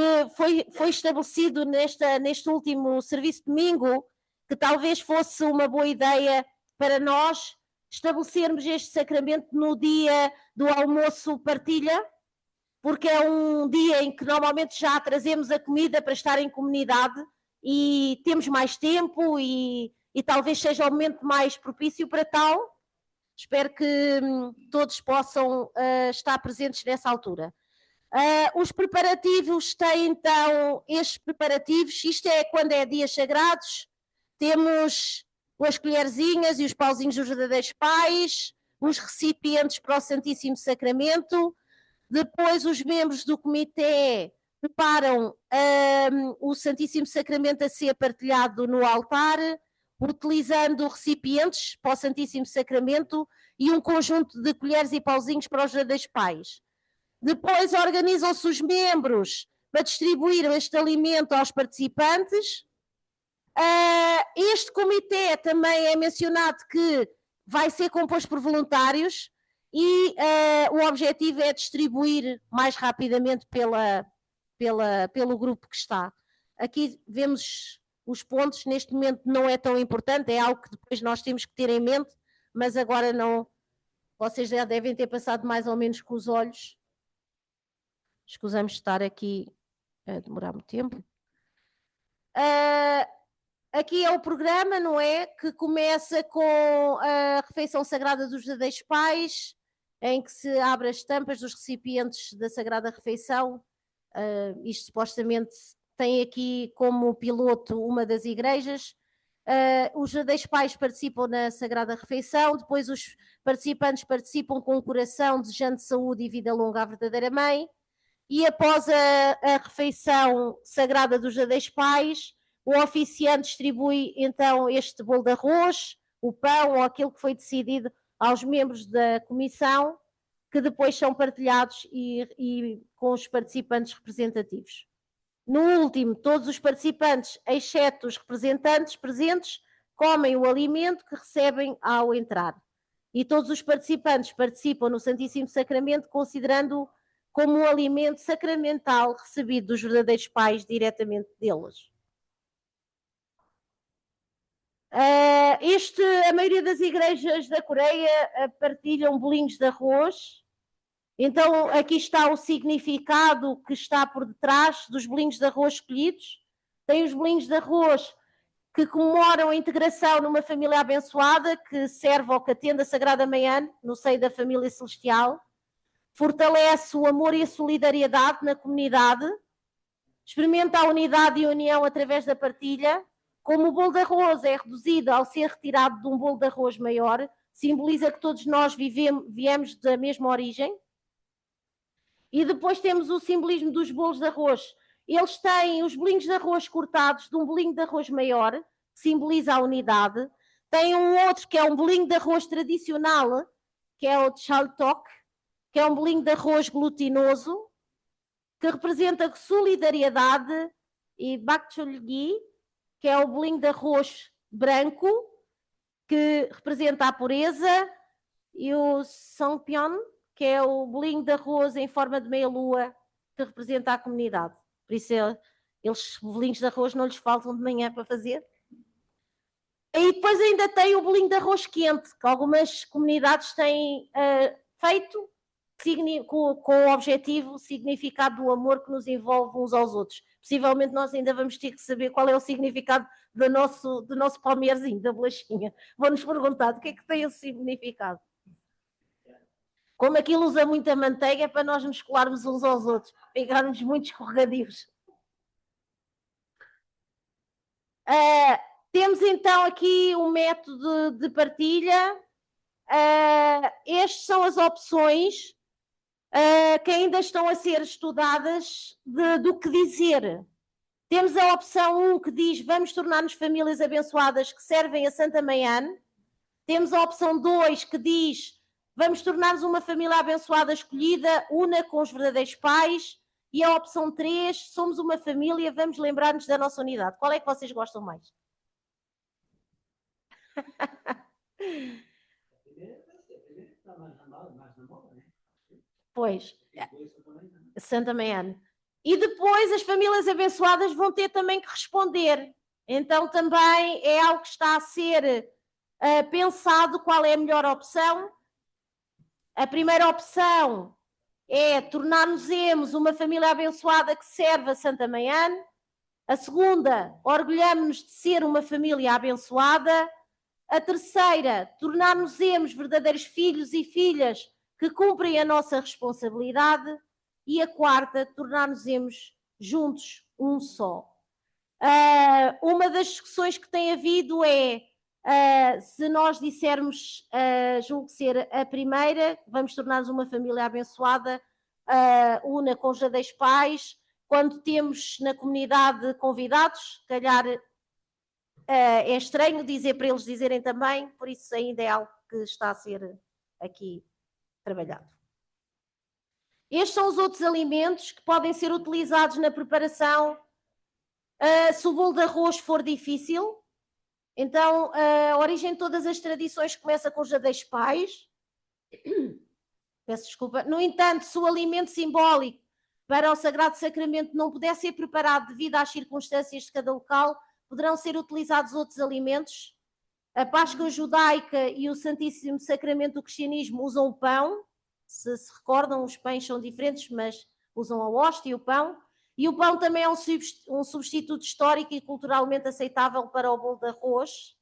foi estabelecido neste último serviço de domingo, que talvez fosse uma boa ideia para nós estabelecermos este sacramento no dia do almoço partilha, porque é um dia em que normalmente já trazemos a comida para estar em comunidade e temos mais tempo e talvez seja o momento mais propício para tal. Espero que todos possam estar presentes nessa altura. Os preparativos têm então estes preparativos, isto é quando é dias sagrados, temos as colherzinhas e os pauzinhos dos verdadeiros pais, os recipientes para o Santíssimo Sacramento, depois os membros do comitê preparam o Santíssimo Sacramento a ser partilhado no altar, utilizando recipientes para o Santíssimo Sacramento e um conjunto de colheres e pauzinhos para os verdadeiros pais. Depois organizam-se os membros para distribuir este alimento aos participantes. Este comitê também é mencionado que vai ser composto por voluntários e o objetivo é distribuir mais rapidamente pelo grupo que está. Aqui vemos os pontos, neste momento não é tão importante, é algo que depois nós temos que ter em mente, mas agora não, vocês já devem ter passado mais ou menos com os olhos. Escusamos de estar aqui a demorar muito tempo. Aqui é o programa, não é? Que começa com a refeição sagrada dos verdadeiros pais, em que se abre as tampas dos recipientes da Sagrada Refeição. Isto supostamente tem aqui como piloto uma das igrejas. Os verdadeiros pais participam na Sagrada Refeição, depois os participantes participam com o coração, desejando saúde e vida longa à verdadeira mãe. E após a refeição sagrada dos verdadeiros pais, o oficiante distribui então este bolo de arroz, o pão ou aquilo que foi decidido aos membros da comissão, que depois são partilhados e com os participantes representativos. No último, todos os participantes, exceto os representantes presentes, comem o alimento que recebem ao entrar. E todos os participantes participam no Santíssimo Sacramento, considerando-o como um alimento sacramental recebido dos verdadeiros pais diretamente deles. A maioria das igrejas da Coreia partilham bolinhos de arroz. Então, aqui está o significado que está por detrás dos bolinhos de arroz escolhidos. Tem os bolinhos de arroz que comemoram a integração numa família abençoada, que serve ou que atende a Sagrada Manhã no seio da família celestial. Fortalece o amor e a solidariedade na comunidade. Experimenta a unidade e a união através da partilha. Como o bolo de arroz é reduzido ao ser retirado de um bolo de arroz maior, simboliza que todos nós viemos da mesma origem. E depois temos o simbolismo dos bolos de arroz. Eles têm os bolinhos de arroz cortados de um bolinho de arroz maior, que simboliza a unidade. Tem um outro que é um bolinho de arroz tradicional, que é o chaltok, que é um bolinho de arroz glutinoso, que representa solidariedade, e bakchulgi, que é o bolinho de arroz branco, que representa a pureza, e o songpyeon, que é o bolinho de arroz em forma de meia-lua, que representa a comunidade. Por isso, eles bolinhos de arroz não lhes faltam de manhã para fazer. E depois ainda tem o bolinho de arroz quente, que algumas comunidades têm feito com o objetivo, o significado do amor que nos envolve uns aos outros. Possivelmente nós ainda vamos ter que saber qual é o significado do nosso palmeirzinho, da bolachinha. Vão-nos perguntar do que é que tem esse significado. Como aquilo usa muita manteiga, é para nós nos colarmos uns aos outros, ficarmos muito escorregadios. Temos então aqui um método de partilha. Estas são as opções que ainda estão a ser estudadas do que dizer. Temos a opção 1 que diz: vamos tornar-nos famílias abençoadas que servem a Santa Manhã. Temos a opção 2 que diz: vamos tornar-nos uma família abençoada escolhida, una com os verdadeiros pais. E a opção 3, somos uma família, vamos lembrar-nos da nossa unidade. Qual é que vocês gostam mais? Pois, Santa Manhã. E depois as famílias abençoadas vão ter também que responder. Então também é algo que está a ser pensado qual é a melhor opção. A primeira opção é tornar-nos uma família abençoada que serve a Santa Manhã. A segunda, orgulhamos-nos de ser uma família abençoada. A terceira, tornar-nos verdadeiros filhos e filhas que cumprem a nossa responsabilidade. E a quarta, tornar-nos juntos um só. Uma das discussões que tem havido é se nós dissermos, julgo ser a primeira, vamos tornar-nos uma família abençoada, una com os verdadeiros pais. Quando temos na comunidade convidados, se calhar é estranho dizer para eles dizerem também, por isso ainda é algo que está a ser aqui trabalhado. Estes são os outros alimentos que podem ser utilizados na preparação. Se o bolo de arroz for difícil, então a origem de todas as tradições começa com os verdadeiros pais. Peço desculpa. No entanto, se o alimento simbólico para o Sagrado Sacramento não puder ser preparado devido às circunstâncias de cada local, poderão ser utilizados outros alimentos. A Páscoa judaica e o Santíssimo Sacramento do cristianismo usam o pão. Se recordam, os pães são diferentes, mas usam a hóstia e o pão. E o pão também é um substituto histórico e culturalmente aceitável para o bolo de arroz.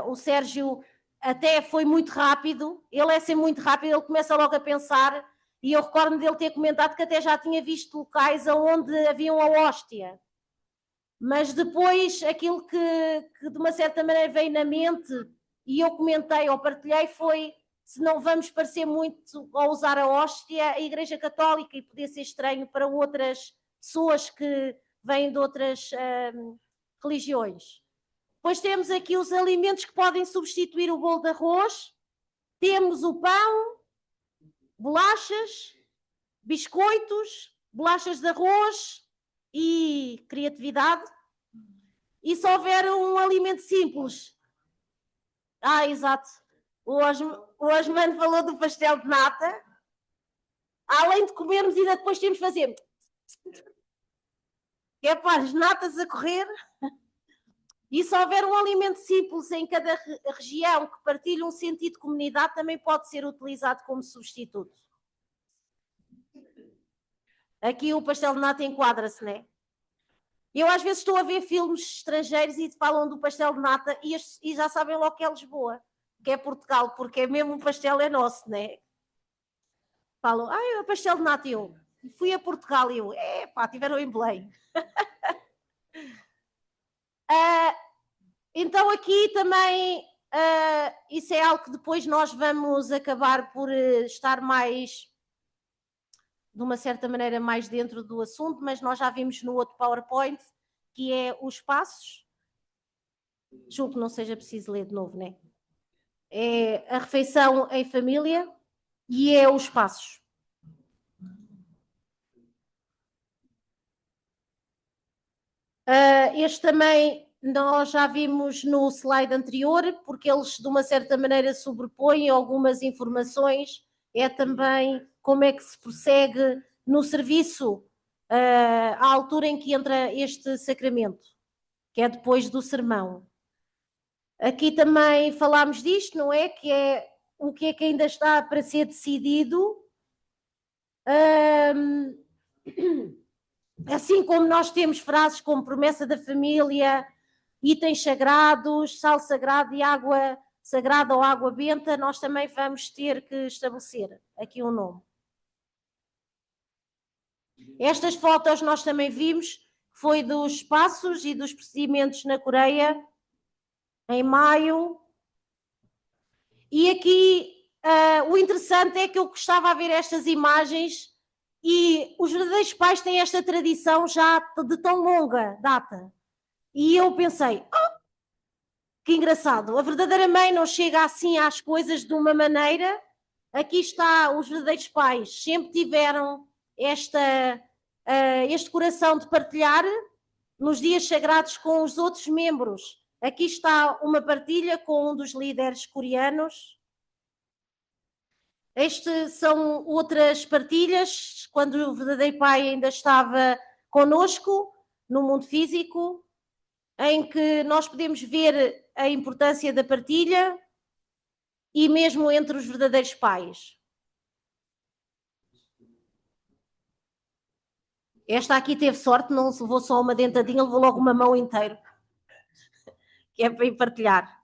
O Sérgio até foi muito rápido. Ele é sempre muito rápido, ele começa logo a pensar. E eu recordo-me dele ter comentado que até já tinha visto locais onde haviam a hóstia. Mas depois, aquilo que de uma certa maneira veio na mente, e eu comentei ou partilhei, foi: se não vamos parecer muito ao usar a hóstia, a Igreja Católica, e poder ser estranho para outras pessoas que vêm de outras religiões. Depois temos aqui os alimentos que podem substituir o bolo de arroz. Temos o pão, bolachas, biscoitos, bolachas de arroz e criatividade. E se houver um alimento simples. Exato. O Osman falou do pastel de nata. Além de comermos, ainda depois temos de fazer. É para as natas a correr. E se houver um alimento simples em cada região que partilhe um sentido de comunidade, também pode ser utilizado como substituto. Aqui o pastel de nata enquadra-se, não é? Eu às vezes estou a ver filmes estrangeiros e falam do pastel de nata e já sabem logo que é Lisboa, que é Portugal, porque é mesmo o pastel é nosso, não é? Falam, é o pastel de nata, eu fui a Portugal e eu, tiveram em Belém. Então aqui também, isso é algo que depois nós vamos acabar por estar mais, de uma certa maneira, mais dentro do assunto, mas nós já vimos no outro PowerPoint, que é os passos. Julgo que não seja preciso ler de novo, né? É a refeição em família e é os passos. Este também nós já vimos no slide anterior, porque eles de uma certa maneira sobrepõem algumas informações. É também como é que se prossegue no serviço à altura em que entra este sacramento, que é depois do sermão. Aqui também falámos disto, não é? Que é o que é que ainda está para ser decidido. Assim como nós temos frases como promessa da família, itens sagrados, sal sagrado e água sagrada ou água benta, nós também vamos ter que estabelecer aqui um nome. Estas fotos nós também vimos, foi dos passos e dos procedimentos na Coreia, em maio. E aqui o interessante é que eu gostava de ver estas imagens e os verdadeiros pais têm esta tradição já de tão longa data. E eu pensei, que engraçado, a verdadeira mãe não chega assim às coisas de uma maneira. Aqui está, os verdadeiros pais sempre tiveram este coração de partilhar nos dias sagrados com os outros membros. Aqui está uma partilha com um dos líderes coreanos. Estas são outras partilhas, quando o verdadeiro pai ainda estava conosco, no mundo físico, em que nós podemos ver a importância da partilha e mesmo entre os verdadeiros pais. Esta aqui teve sorte, não se levou só uma dentadinha, levou logo uma mão inteira, que é para ir partilhar.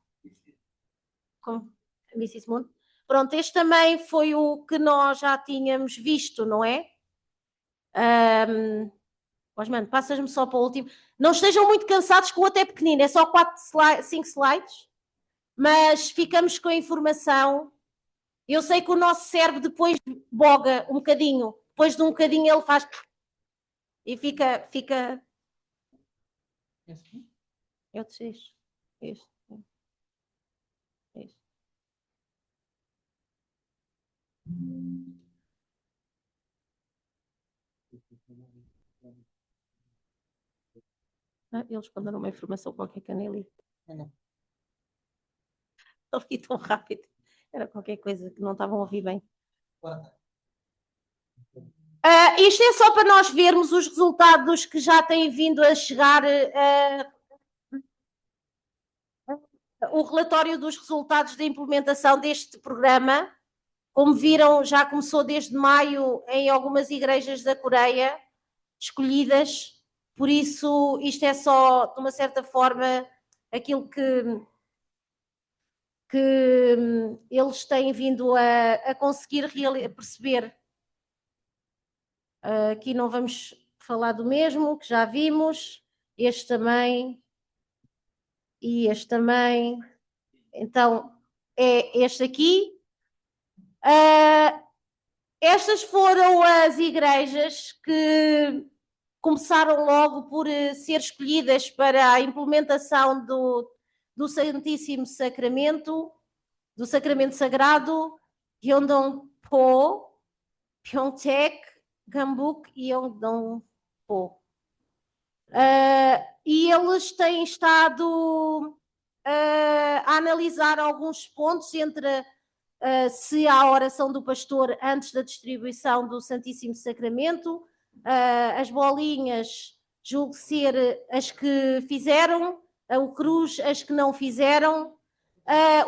Como disse Simone? Pronto, este também foi o que nós já tínhamos visto, não é? Osman, passas-me só para o último. Não estejam muito cansados, que o outro é pequenino, é só 5 slides, mas ficamos com a informação. Eu sei que o nosso cérebro depois boga um bocadinho, depois de um bocadinho ele faz e fica... É o 6. Este. Eles mandaram uma informação qualquer que eu ali. Não. Ali tão rápido. Era qualquer coisa que não estavam a ouvir bem. Isto é só para nós vermos os resultados que já têm vindo a chegar. O relatório dos resultados da implementação deste programa. Como viram, já começou desde maio em algumas igrejas da Coreia, escolhidas. Por isso, isto é só, de uma certa forma, aquilo que eles têm vindo a conseguir perceber. Aqui não vamos falar do mesmo, que já vimos. Este também. E este também. Então, é este aqui. Estas foram as igrejas que começaram logo por ser escolhidas para a implementação do Santíssimo Sacramento, do Sacramento Sagrado, Gyeongdongpo, Pyeongtaek, Gambuk e Yeongdongpo. E eles têm estado a analisar alguns pontos entre se há a oração do pastor antes da distribuição do Santíssimo Sacramento, as bolinhas, julgo ser as que fizeram, o cruz, as que não fizeram,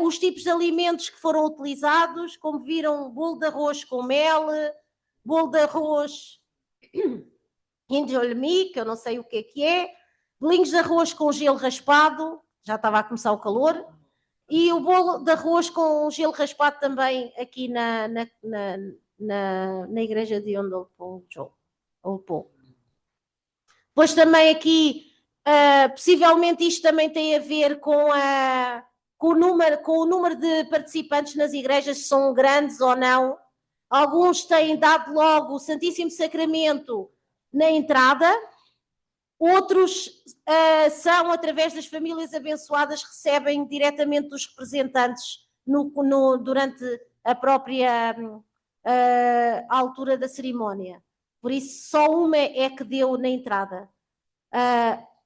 os tipos de alimentos que foram utilizados, como viram, bolo de arroz com mel, bolo de arroz indolmi, que eu não sei o que é, bolinhos de arroz com gelo raspado, já estava a começar o calor, e o bolo de arroz com gelo raspado também aqui na igreja de Ondolpo. Depois também aqui, possivelmente isto também tem a ver com o número de participantes nas igrejas, se são grandes ou não. Alguns têm dado logo o Santíssimo Sacramento na entrada, outros são, através das famílias abençoadas, recebem diretamente dos representantes durante a própria altura da cerimónia. Por isso, só uma é que deu na entrada.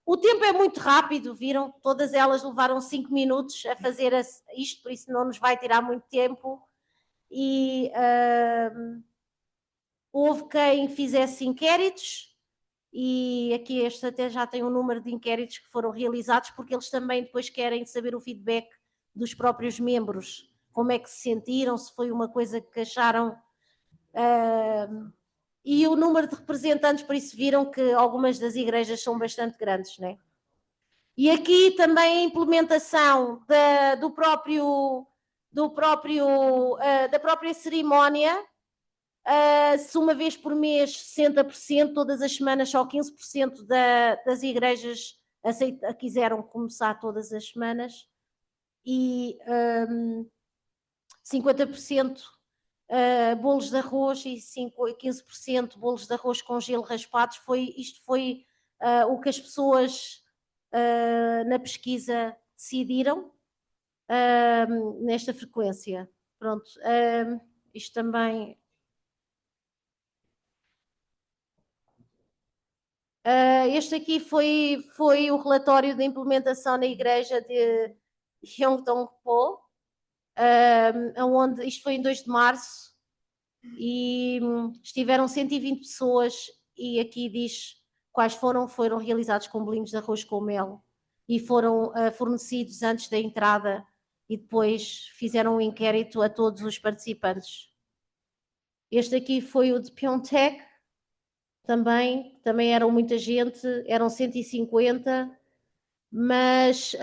O tempo é muito rápido, viram? Todas elas levaram 5 minutos a fazer isto, por isso não nos vai tirar muito tempo. E houve quem fizesse inquéritos, e aqui este até já tem um número de inquéritos que foram realizados, porque eles também depois querem saber o feedback dos próprios membros, como é que se sentiram, se foi uma coisa que acharam, e o número de representantes, por isso viram que algumas das igrejas são bastante grandes, né? E aqui também a implementação da própria cerimónia. Se uma vez por mês 60%, todas as semanas só 15% das igrejas quiseram começar todas as semanas, e 50% bolos de arroz e 15% bolos de arroz com gelo raspados. Isto foi o que as pessoas na pesquisa decidiram nesta frequência. Pronto, isto também... Este aqui foi o relatório de implementação na igreja de Yeongdongpo, onde isto foi em 2 de março, e estiveram 120 pessoas, e aqui diz quais foram realizados com bolinhos de arroz com mel, e foram fornecidos antes da entrada, e depois fizeram um inquérito a todos os participantes. Este aqui foi o de Pyeongtaek, também eram muita gente, eram 150, mas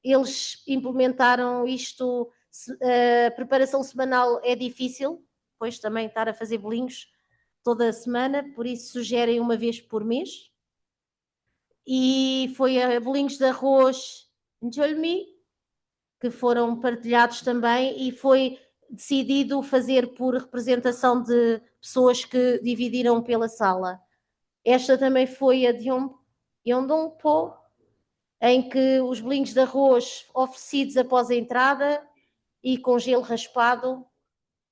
eles implementaram isto. A preparação semanal é difícil, pois também estar a fazer bolinhos toda a semana, por isso sugerem uma vez por mês. E foi bolinhos de arroz njolmi, que foram partilhados também, e foi decidido fazer por representação de pessoas que dividiram pela sala. Esta também foi a de Yeongdongpo, em que os bolinhos de arroz oferecidos após a entrada e com gelo raspado,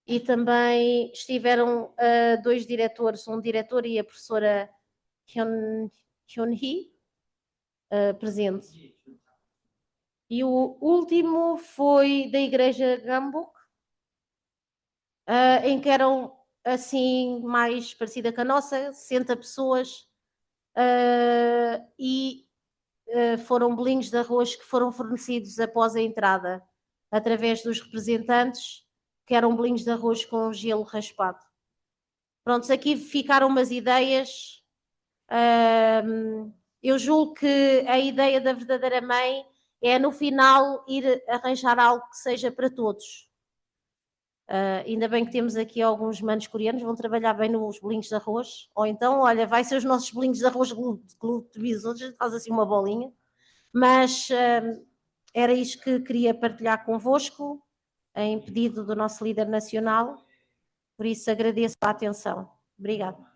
e também estiveram 2 diretores, um diretor e a professora Hyun-hee presentes. E o último foi da igreja Gambuk, em que eram assim mais parecida com a nossa, 60 pessoas, e foram bolinhos de arroz que foram fornecidos após a entrada, através dos representantes, que eram bolinhos de arroz com gelo raspado. Pronto, aqui ficaram umas ideias. Eu julgo que a ideia da verdadeira mãe é, no final, ir arranjar algo que seja para todos. Ainda bem que temos aqui alguns manos coreanos, vão trabalhar bem nos bolinhos de arroz, ou então, olha, vai ser os nossos bolinhos de arroz glutamizosos, faz assim uma bolinha. Mas era isto que queria partilhar convosco, em pedido do nosso líder nacional, por isso agradeço a atenção. Obrigada.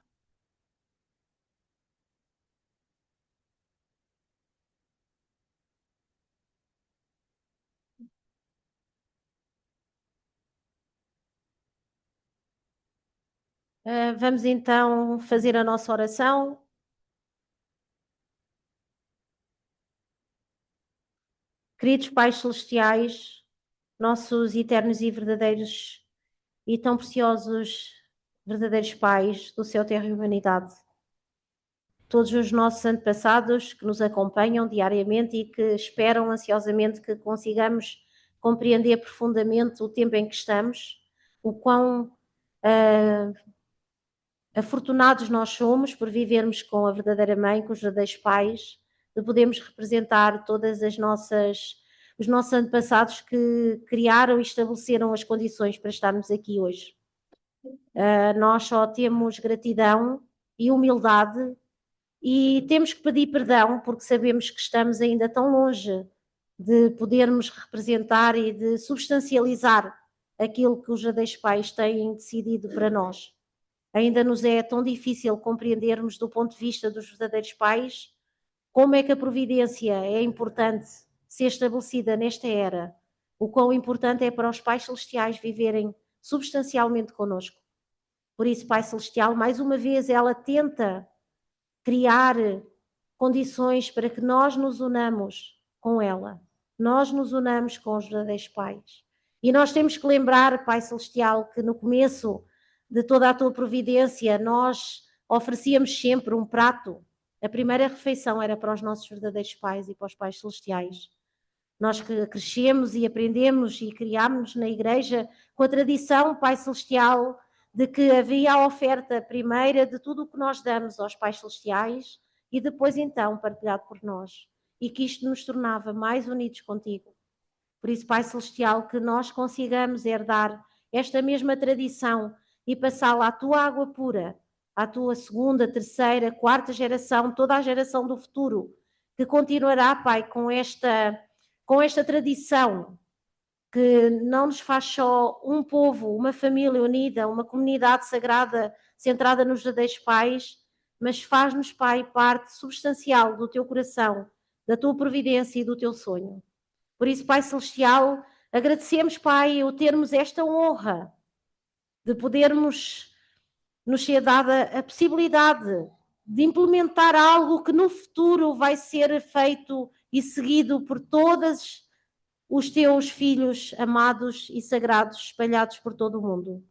Vamos então fazer a nossa oração. Queridos pais celestiais, nossos eternos e verdadeiros e tão preciosos verdadeiros pais do céu, terra e humanidade, todos os nossos antepassados que nos acompanham diariamente e que esperam ansiosamente que consigamos compreender profundamente o tempo em que estamos, o quão afortunados nós somos por vivermos com a verdadeira mãe, com os verdadeiros pais, de podermos representar todas os nossos antepassados que criaram e estabeleceram as condições para estarmos aqui hoje. Nós só temos gratidão e humildade e temos que pedir perdão porque sabemos que estamos ainda tão longe de podermos representar e de substancializar aquilo que os verdadeiros pais têm decidido para nós. Ainda nos é tão difícil compreendermos do ponto de vista dos verdadeiros pais como é que a providência é importante ser estabelecida nesta era, o quão importante é para os pais celestiais viverem substancialmente connosco. Por isso, Pai Celestial, mais uma vez ela tenta criar condições para que nós nos unamos com ela. Nós nos unamos com os verdadeiros pais. E nós temos que lembrar, Pai Celestial, que no começo de toda a tua providência nós oferecíamos sempre um prato. A primeira refeição era para os nossos verdadeiros pais e para os pais celestiais. Nós que crescemos e aprendemos e criámos na igreja com a tradição, Pai Celestial, de que havia a oferta primeira de tudo o que nós damos aos pais celestiais e depois então partilhado por nós. E que isto nos tornava mais unidos contigo. Por isso, Pai Celestial, que nós consigamos herdar esta mesma tradição e passá-la à tua água pura, à tua segunda, terceira, quarta geração, toda a geração do futuro, que continuará, Pai, com esta tradição que não nos faz só um povo, uma família unida, uma comunidade sagrada centrada nos verdadeiros pais, mas faz-nos, Pai, parte substancial do teu coração, da tua providência e do teu sonho. Por isso, Pai Celestial, agradecemos, Pai, o termos esta honra de podermos nos ser dada a possibilidade de implementar algo que no futuro vai ser feito e seguido por todas os teus filhos amados e sagrados espalhados por todo o mundo.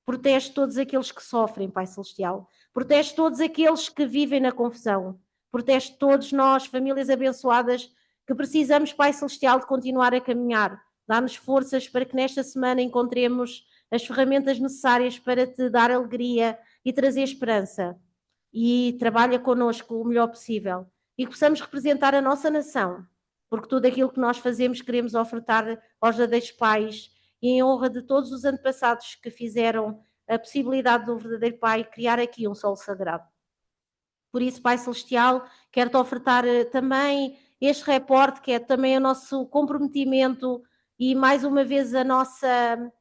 Protege todos aqueles que sofrem, Pai Celestial. Protege todos aqueles que vivem na confusão. Protege todos nós, famílias abençoadas, que precisamos, Pai Celestial, de continuar a caminhar. Dá-nos forças para que nesta semana encontremos as ferramentas necessárias para te dar alegria e trazer esperança. E trabalha connosco o melhor possível. E que possamos representar a nossa nação, porque tudo aquilo que nós fazemos queremos ofertar aos verdadeiros pais e em honra de todos os antepassados que fizeram a possibilidade do verdadeiro Pai criar aqui um solo sagrado. Por isso, Pai Celestial, quero-te ofertar também este reporte, que é também o nosso comprometimento e mais uma vez a nossa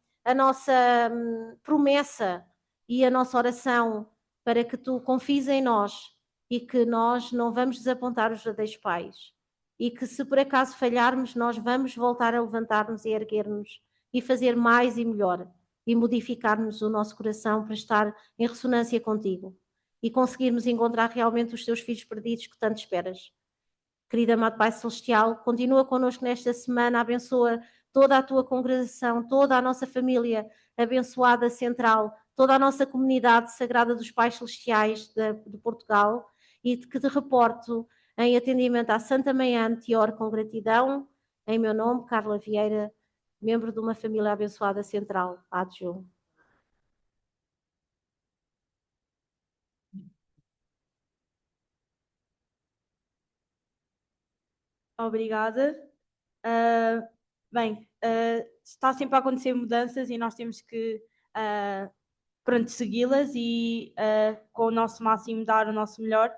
promessa e a nossa oração para que tu confies em nós e que nós não vamos desapontar os verdadeiros pais. E que se por acaso falharmos, nós vamos voltar a levantar-nos e erguer-nos e fazer mais e melhor e modificar-nos o nosso coração para estar em ressonância contigo e conseguirmos encontrar realmente os teus filhos perdidos que tanto esperas. Querido amado Pai Celestial, continua connosco nesta semana, abençoa toda a tua congregação, toda a nossa família abençoada central, toda a nossa comunidade sagrada dos Pais Celestiais de Portugal e que te reporto em atendimento à Santa Mãe te oro com gratidão, em meu nome, Carla Vieira, membro de uma família abençoada central, Adjunto. Obrigada. Está sempre a acontecer mudanças e nós temos que segui-las e com o nosso máximo dar o nosso melhor.